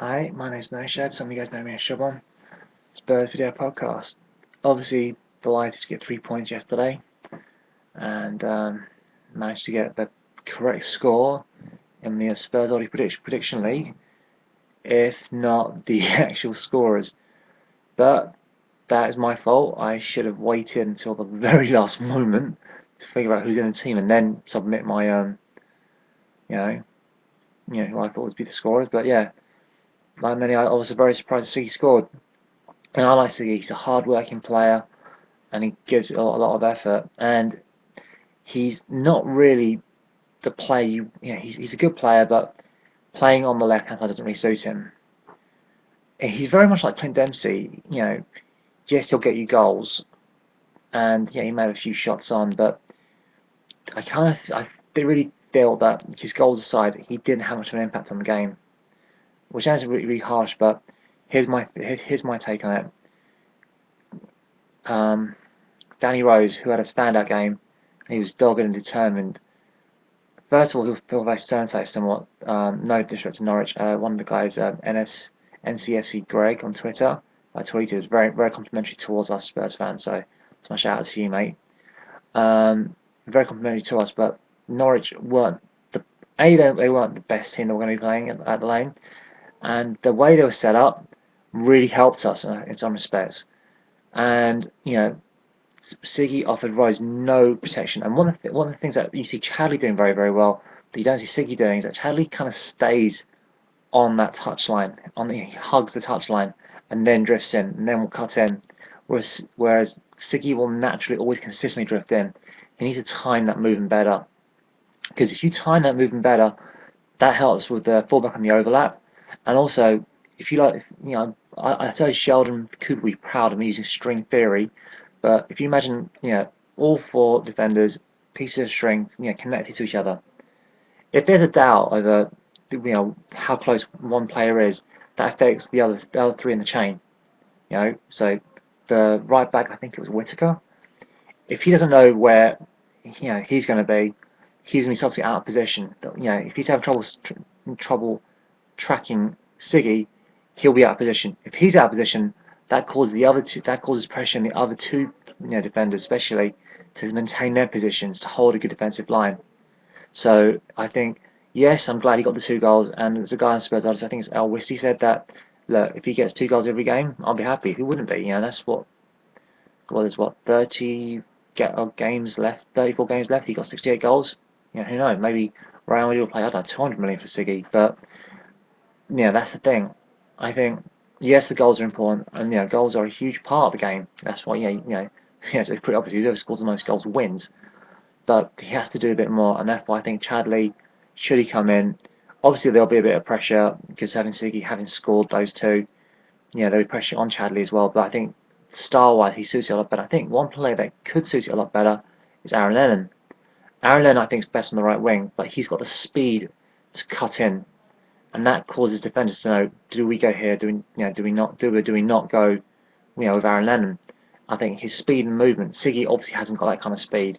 Hi, my name's No Shed. Some of you guys know me as Shubham. Spurs Video Podcast. Obviously, delighted to get 3 points yesterday and managed to get the correct score in the Spurs Oddie Prediction League, if not the actual scorers. But that is my fault. I should have waited until the very last moment to figure out who's in the team and then submit my you know, who I thought would be the scorers. But yeah, and then I was very surprised to see he scored. And I like Siggy. He's a hard-working player, and he gives it a lot of effort. And he's not really the player he's a good player, but playing on the left-hand side doesn't really suit him. He's very much like Clint Dempsey. Yes, he'll get you goals, and yeah, he may have a few shots on, but I really feel that his goals aside, he didn't have much of an impact on the game, which sounds really harsh, but here's my take on it. Danny Rose, who had a standout game, he was dogged and determined. First of all, he'll face Turntail somewhat. No disrespect to Norwich. One of the guys, NCFC Greg on Twitter, I tweeted, was very complimentary towards us Spurs fans. So it's my shout out to you, mate. Very complimentary to us, but Norwich weren't they weren't the best team that were going to be playing at the Lane, and the way they were set up really helped us in some respects. And Siggy offered Rose no protection, and one of the things that you see Chadley doing very well that you don't see Siggy doing is that Chadley kind of stays on that touchline, he hugs the touchline and then drifts in and then will cut in, whereas Siggy will naturally always consistently drift in. He needs to time that movement better, because if you time that movement better, that helps with the fullback on the overlap, and also if you like, I say Sheldon could be proud of me using string theory. But if you imagine, all four defenders, pieces of string, connected to each other. If there's a doubt over, how close one player is, that affects the other three in the chain. So the right back, I think it was Whitaker. If he doesn't know where, he's going to be, he's going to be suddenly out of position. If he's having trouble tracking Siggy, he'll be out of position. If he's out of position, that causes pressure on the other two, defenders, especially, to maintain their positions, to hold a good defensive line. So I think, yes, I'm glad he got the 2 goals. And there's a guy on Spurs, I think it's El Wisty, said that, look, if he gets 2 goals every game, I'll be happy. He wouldn't be. That's there's 30 games left, 34 games left. He got 68 goals. Who knows? Maybe Real Madrid will play, I don't know, 200 million for Siggy. But that's the thing. I think, yes, the goals are important, and goals are a huge part of the game. That's why, it's pretty obvious. Whoever scores the most goals wins. But he has to do a bit more, and therefore I think Chadley, should he come in, obviously there'll be a bit of pressure because having scored those two, there'll be pressure on Chadley as well. But I think style-wise he suits it a lot better. I think one player that could suit it a lot better is Aaron Lennon. Aaron Lennon I think is best on the right wing, but he's got the speed to cut in, and that causes defenders to know: do we go here? Do we not go? With Aaron Lennon. I think his speed and movement. Siggy obviously hasn't got that kind of speed,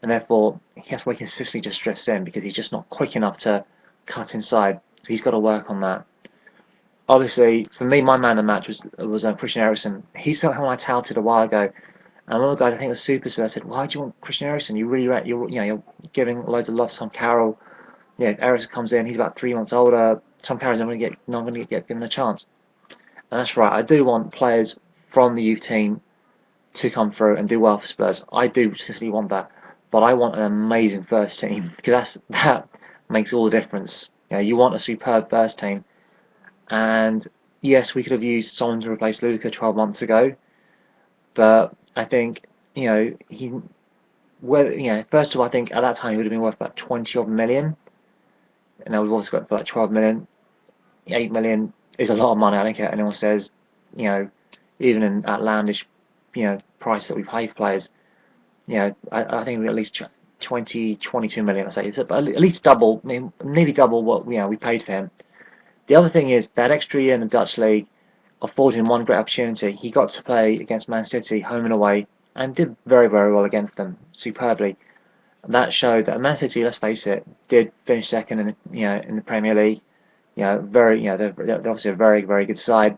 and therefore he has to consistently just drifts in because he's just not quick enough to cut inside. So he's got to work on that. Obviously, for me, my man of the match was Christian Eriksen. He's someone I touted a while ago, and one of the guys I think was super. I said, "Why do you want Christian Eriksen? You're giving loads of love to Tom Carroll. Eriksen comes in. He's about 3 months older. Tom Carroll's not going to get given a chance." And that's right. I do want players from the youth team to come through and do well for Spurs. I do sincerely want that, but I want an amazing first team because that makes all the difference. You want a superb first team, and yes, we could have used someone to replace Luka 12 months ago, but I think first of all, I think at that time he would have been worth about 20 odd million, and now we've also got about 12 million. 8 million is a lot of money. I don't care what anyone says. Even in outlandish, price that we pay for players. I think at least 22 million. I say it's at least double, nearly double what we paid for him. The other thing is that extra year in the Dutch league afforded him one great opportunity. He got to play against Man City home and away and did very well against them, superbly. And that showed that Man City, let's face it, did finish second in the Premier League. very, they're obviously a very, very good side,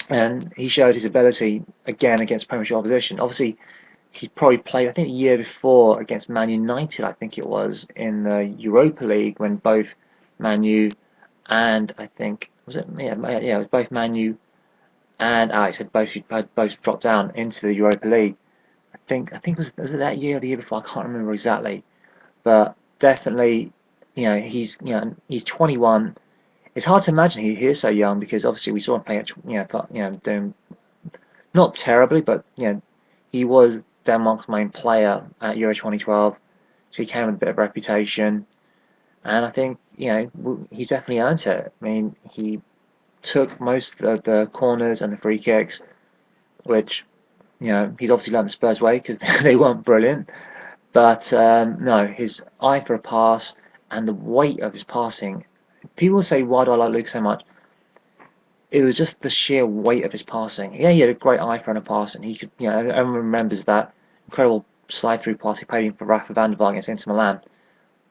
and he showed his ability again against Premiership opposition. Obviously, he probably played, I think, the year before against Man United, I think it was, in the Europa League when both Man U and I think was it it was both Man U and Alex had both dropped down into the Europa League. I think was it that year or the year before? I can't remember exactly, but definitely, he's 21. It's hard to imagine he is so young because obviously we saw him playing at doing not terribly, but he was Denmark's main player at Euro 2012, so he came with a bit of reputation, and I think he's definitely earned it. I mean, he took most of the corners and the free kicks, which he's obviously learned the Spurs way because they weren't brilliant. But no, his eye for a pass and the weight of his passing. People say, why do I like Luke so much? It was just the sheer weight of his passing. Yeah, he had a great eye for a pass, and he could, everyone remembers that incredible slide-through pass he played in for Rafa van der Vaart against Inter Milan.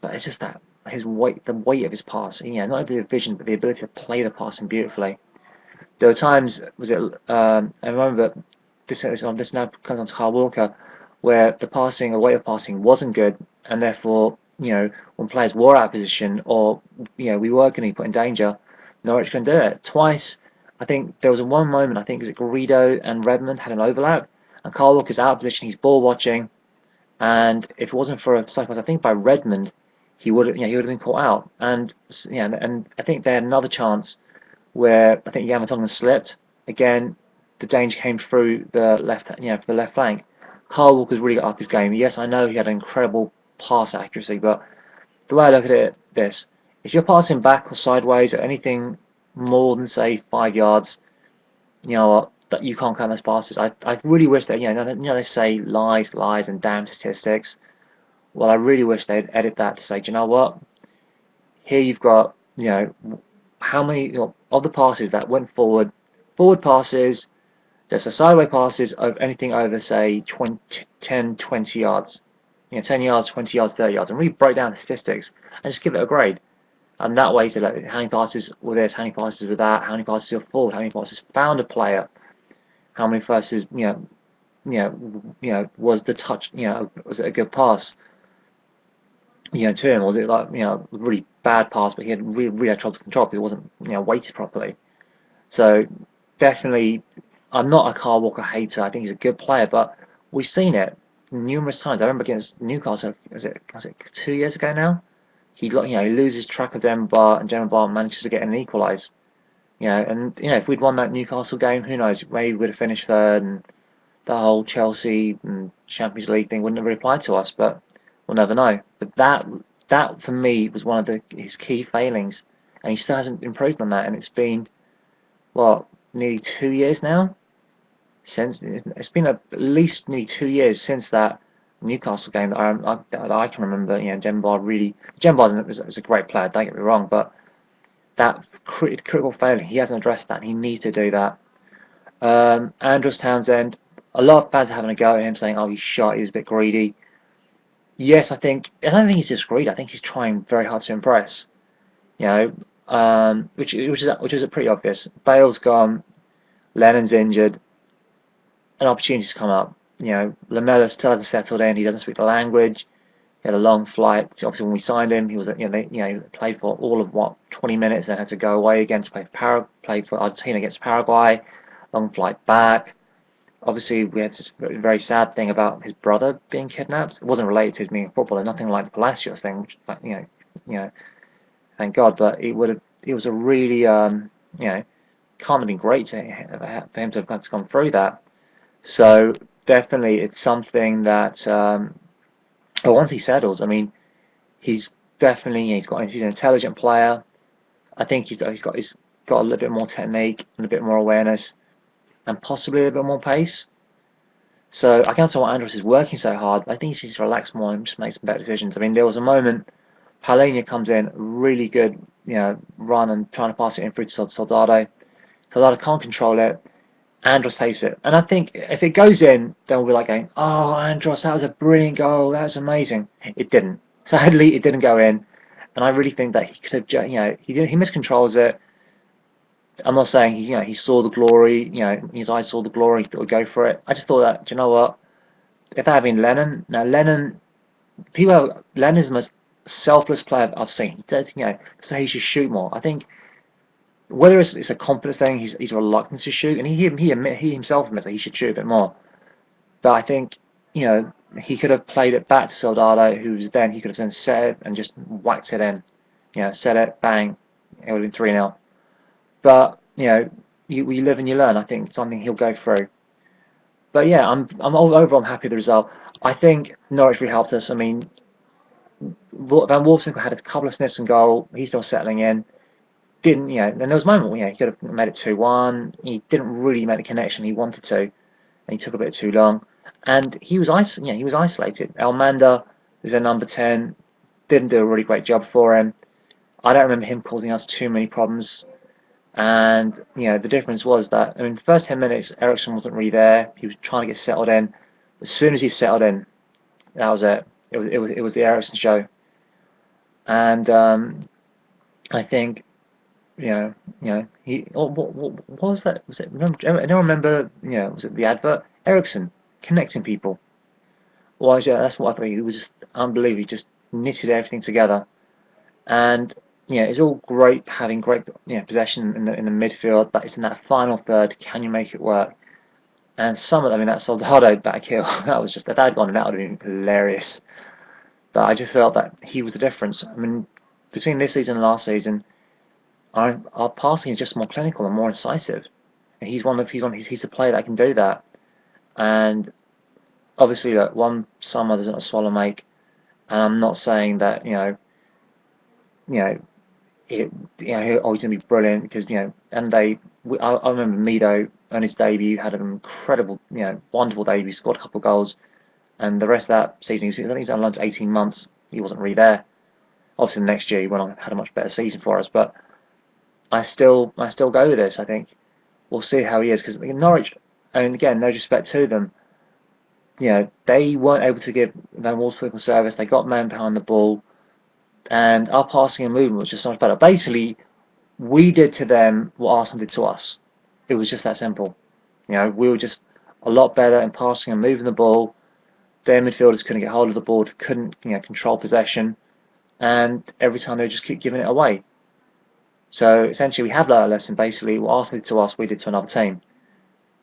But it's just that his weight, the weight of his pass. Not only the vision, but the ability to play the passing beautifully. There were times, I remember this now comes on to Kyle Walker, where the passing, the weight of passing wasn't good, and therefore, when players were out of position or, we were going to be put in danger, Norwich can do it. Twice, I think there was one moment, I think, Garrido and Redmond had an overlap, and Kyle Walker's out of position, he's ball watching, and if it wasn't for a sacrifice, I think by Redmond, he would have been caught out, and and I think they had another chance where I think Jan Vertonghen slipped. Again, the danger came through the left, for the left flank. Kyle Walker's really got up his game. Yes, I know he had an incredible pass accuracy, but the way I look at it, if you're passing back or sideways or anything more than say 5 yards, you know what, that you can't count those passes. I really wish that they say lies and damn statistics. Well, I really wish they'd edit that to say, do you know what? Here you've got how many of the passes that went forward passes, there's a sideway passes of anything over say 10, 20 yards, 10 yards, 20 yards, 30 yards, and really break down the statistics and just give it a grade. And that way, to how many passes were this, how many passes were that, how many passes were forward, how many passes found a player, how many passes, was the touch, was it a good pass, to him, was it like, a really bad pass, but he had really had trouble to control because it wasn't, weighted properly. So definitely, I'm not a Kyle Walker hater. I think he's a good player, but we've seen it numerous times. I remember against Newcastle, was it 2 years ago now? He loses track of Demba, and Demba manages to get an equalise. And if we'd won that Newcastle game, who knows? Maybe we would have finished third, and the whole Chelsea and Champions League thing wouldn't have really applied to us. But we'll never know. But that for me was one of his key failings, and he still hasn't improved on that. And it's been nearly 2 years now. Since it's been at least nearly 2 years since that Newcastle game that I can remember. Demba is a great player. Don't get me wrong, but that critical failing, he hasn't addressed that. And he needs to do that. Andros Townsend, a lot of fans are having a go at him, saying, "Oh, he's shot. He's a bit greedy." Yes, I don't think he's just greedy. I think he's trying very hard to impress. Which is pretty obvious. Bale's gone, Lennon's injured, an opportunity's come up. Lamela's still hasn't settled in. He doesn't speak the language. He had a long flight. So obviously, when we signed him, he was he played for all of 20 minutes, then had to go away again to play for Argentina against Paraguay. Long flight back. Obviously, we had this very sad thing about his brother being kidnapped. It wasn't related to his being a footballer, nothing like the Palacios thing, which, thank God. But it was a really, can't have been great for him to have had to come through that. So definitely, it's something that, once he settles, I mean, he's definitely he's an intelligent player. I think he's got a little bit more technique and a bit more awareness, and possibly a little bit more pace. So I can't understand why Andros is working so hard. I think he needs to relax more and just make some better decisions. I mean, there was a moment Palhinha comes in, really good, run and trying to pass it in through to Soldado. Soldado can't control it. Andros takes it, and I think if it goes in, then we'll be like going, "Oh, Andros, that was a brilliant goal. That was amazing." It didn't. Sadly, it didn't go in, and I really think that he could have, he miscontrols it. I'm not saying he saw the glory, his eyes saw the glory, he would go for it. I just thought that, do you know what? If that had been Lennon, now Lennon's the most selfless player I've seen. He said, so he should shoot more. I think whether it's a confidence thing, he's reluctant to shoot, and he himself admits that he should shoot a bit more. But I think, he could have played it back to Soldado, he could have then set it and just whacked it in. Set it, bang, it would have been 3-0. But, you live and you learn. I think something he'll go through. But yeah, I'm happy with the result. I think Norwich really helped us. I mean, Van Wolfswinkel had a couple of sniffs and goal. He's still settling in. Didn't, and there was a moment where, he could have made it 2-1. He didn't really make the connection he wanted to, and he took a bit too long. And he was isolated. Elmander is a number 10. Didn't do a really great job for him. I don't remember him causing us too many problems. And the difference was that, I mean, the first 10 minutes, Eriksen wasn't really there. He was trying to get settled in. As soon as he settled in, that was it. It was the Eriksen show. And I think, what was that? Was it? Anyone remember? Was it the advert? Eriksen connecting people. Well, yeah, that's what I thought. He was just unbelievable. He just knitted everything together. And it's all great having great possession in the midfield, but it's in that final third. Can you make it work? And I mean, that Soldado back heel, that was just, if that had gone in, that would have been hilarious. But I just felt that he was the difference. I mean, between this season and last season, our passing is just more clinical and more incisive. And he's the player that can do that. And obviously, look, one summer doesn't a swallow make. And I'm not saying that he's going to be brilliant because and I remember Mido on his debut had an incredible, wonderful debut, scored a couple of goals, and the rest of that season, I think he's on loan 18 months. He wasn't really there. Obviously, the next year he went on, had a much better season for us, but I still go with this. I think we'll see how he is because Norwich, and again, no disrespect to them, they weren't able to give Van Wolfswinkel service. They got man behind the ball. And our passing and movement was just so much better. Basically, we did to them what Arsenal did to us. It was just that simple. We were just a lot better in passing and moving the ball. Their midfielders couldn't get hold of the ball, couldn't control possession, and every time they would just keep giving it away. So essentially, we have learned a lesson. Basically, what Arsenal did to us, we did to another team.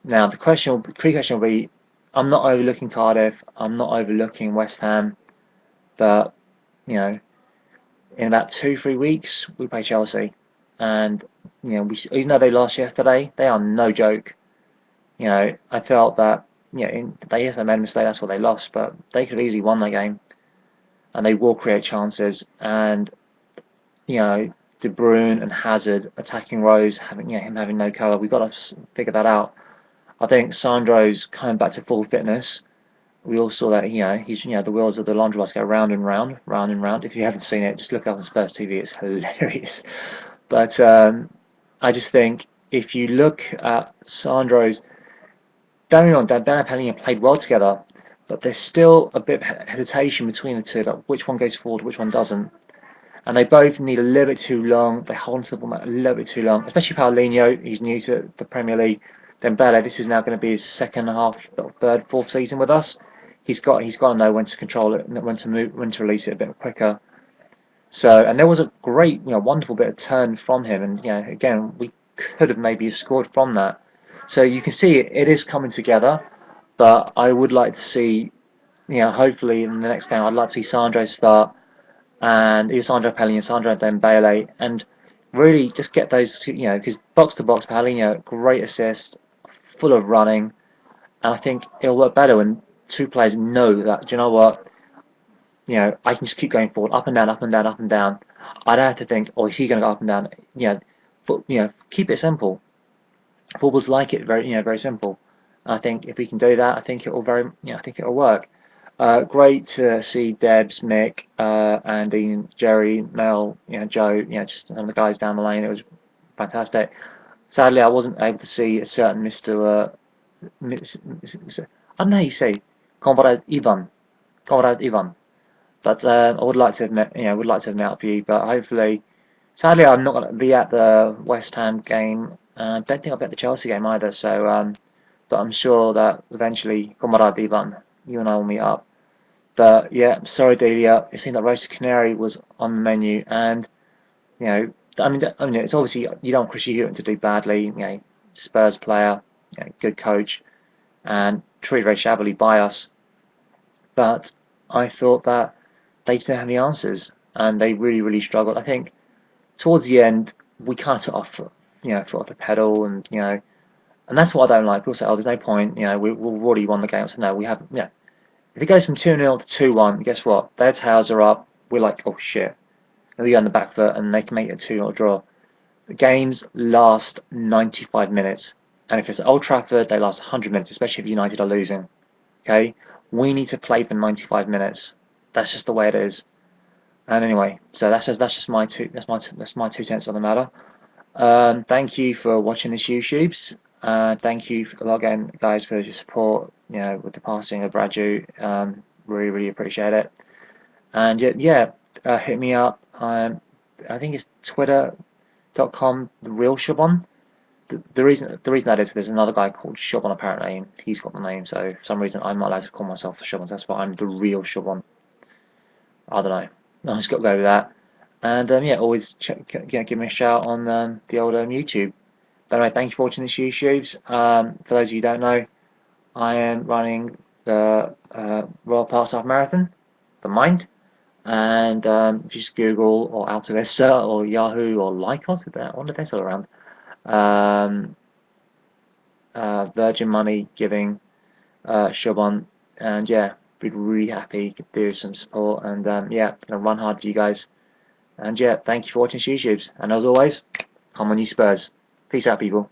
Now, the key question will be: I'm not overlooking Cardiff. I'm not overlooking West Ham, but in about 2-3 weeks, we play Chelsea, and even though they lost yesterday, they are no joke. I felt that they made a mistake. That's what they lost, but they could have easily won that game, and they will create chances. And De Bruyne and Hazard attacking rows, him having no cover, we've got to figure that out. I think Sandro's coming back to full fitness. We all saw that he's the wheels of the laundry basket go round and round, round and round. If you haven't seen it, just look up on Spurs TV. It's hilarious. But I just think if you look at Sandro's, don't get me wrong, Dan and Palhinha played well together, but there's still a bit of hesitation between the two about which one goes forward, which one doesn't. And they both need a little bit too long. They hold onto the ball a little bit too long, especially Paulinho. He's new to the Premier League. Dembele, this is now going to be his second half, third, fourth season with us. He's got to know when to control it, when to move, when to release it a bit quicker. So, and there was a great, wonderful bit of turn from him, and again, we could have maybe scored from that. So you can see it is coming together, but I would like to see, hopefully in the next game, I'd like to see Sandro start, and Sandro Palhinha, Sandro Dembele, and really just get those two, because box to box, Palhinha, great assist, full of running, and I think it'll work better when two players know that, do you know what, I can just keep going forward, up and down, up and down, up and down. I don't have to think, oh, is he going to go up and down? But keep it simple. Football's like it, very simple. And I think if we can do that, I think it will work. Great to see Debs, Mick, Andy, Jerry, Mel, Joe, just some of the guys down the lane. It was fantastic. Sadly, I wasn't able to see a certain Mr. I don't know how you say, Comrade Ivan. But I would like to have met, would like to have met up with you. But hopefully, sadly, I'm not going to be at the West Ham game. Don't think I'll be at the Chelsea game either. So, but I'm sure that eventually, Comrade Divan, you and I will meet up. But yeah, sorry, Delia. It seemed that roasted canary was on the menu, and I mean, it's obviously you don't want Chris Hughton to do badly. Spurs player, good coach, and treated very shabbily by us. But I thought that they didn't have the answers, and they really, really struggled. I think towards the end we cut it off, foot off the pedal, and that's what I don't like. People say, "Oh, there's no point. We've already won the game." So no, we haven't. If it goes from 2-0 to 2-1, guess what? Their tails are up. We're like, oh shit. And we go on the back foot, and they can make it a 2-0 draw. The games last 95 minutes, and if it's at Old Trafford, they last 100 minutes, especially if United are losing. Okay, we need to play for 95 minutes. That's just the way it is. And anyway, so that's just my 2 cents on the matter. Thank you for watching this YouTubes. Thank you again, guys, for your support. With the passing of Raju, really, really appreciate it. And yeah, hit me up. I think it's twitter.com the real Shabon. The reason that is there's another guy called Shabon apparently, and he's got the name. So for some reason I'm not allowed to call myself Shabon. So that's why I'm the real Shabon. I don't know. I just got to go with that. And yeah, always give me a shout on the old YouTube. But anyway, thank you for watching this YouTubes. For those of you who don't know, I am running the Royal Park Half Marathon for Mind. And just Google or Alta Vista or Yahoo or Lycos, I wonder if they're still around. Virgin Money giving Shubon, and yeah, be really happy to do some support, and yeah, gonna run hard for you guys. And yeah, thank you for watching YouTubes, and as always, come on you Spurs. Peace out, people.